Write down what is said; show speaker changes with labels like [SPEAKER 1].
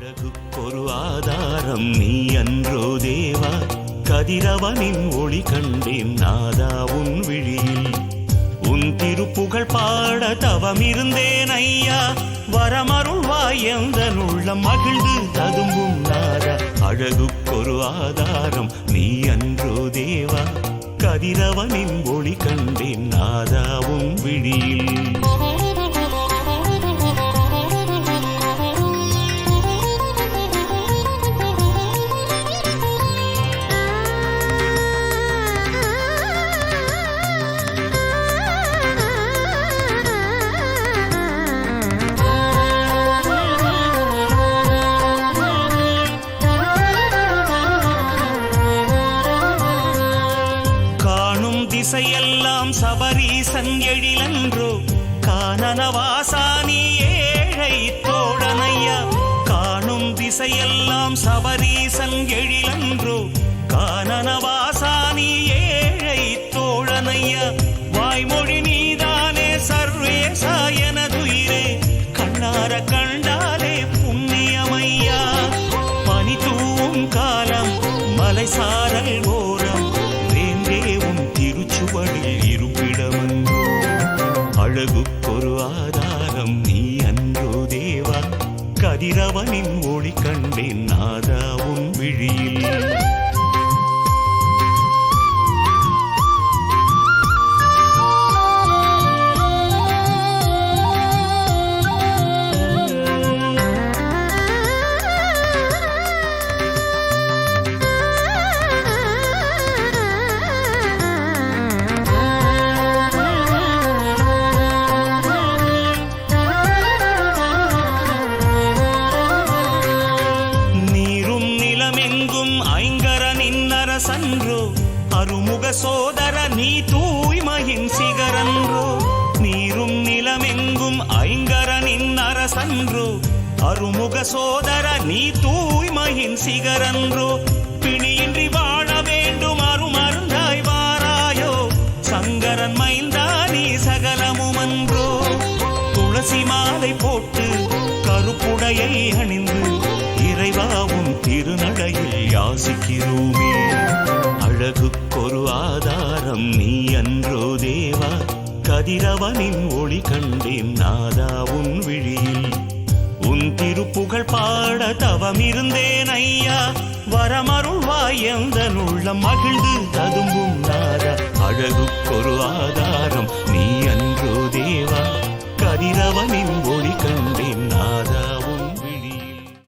[SPEAKER 1] அழகுக்கொரு ஆதாரம் நீ அன்றோ தேவா, கதிரவனின் ஒளி கண்டேன் நாதா உன் விழியில். உன் திருப்புகழ் பாட தவம் இருந்தேன் ஐயா, வரமருள்வாய் எந்தன் உள்ளம் மகிழ்ந்து ததும்பும் நாதா. அழகுக்கொரு ஆதாரம் நீ அன்றோ தேவா, கதிரவனின் ஒளி கண்டேன் நாதா உன் விழியில். திசையெல்லாம் சபரீசன் எழிலன்றோ, கானனவாசானி ஏழை தோழனையா. காணும் திசையெல்லாம் சபரீசன் எழிலன்றோ, கானனவாசானி ஏழை தோழனையா. வாய்மொழி நீதானே சர்வேசா எனதுயிரே, கண்ணார கண்டாலே புண்ணியமையா. பனி தூவும் காலம் மலை சாரல் ஓரம், திருச்சுவடில் இருப்பிடமன்றோ. அழகுக்கொரு ஆதாரம் நீ அன்றோ தேவா, கதிரவனின் ஒளி கண்டேன் நாதா உன் விழியில். சன்றோ அருமுக சோதர நீ தூய்மையின் சிகரன்றோ. நீரும் நிலமெங்கும் ஐங்கரனின் அரசன்றோ, அருமுக சோதர நீ தூய்மையின் சிகரன்றோ. பிணியின்றி வாழ வேண்டும் அருமருந்தாய் வாராயோ, சங்கரன் மைந்தா நீ சகலமுமன்றோ. துளசி மாலை போட்டு கருப்புடையை அணிந்து இறைவாவும் திருநடையில் யாசிக்கிறோமே. அழகுக்கொரு ஆதாரம் நீ அன்றோ தேவா, கதிரவனின் ஒளி கண்டேன் நாதா உன் விழியில். உன் திருப்புகழ் பாட தவம் இருந்தேன் ஐயா, வரமருள்வாய் எந்தன் உள்ளம் மகிழ்ந்து ததும்பும் நாதா. அழகுக்கொரு ஆதாரம் நீ அன்றோ தேவா, கதிரவனின் ஒளி கண்டேன்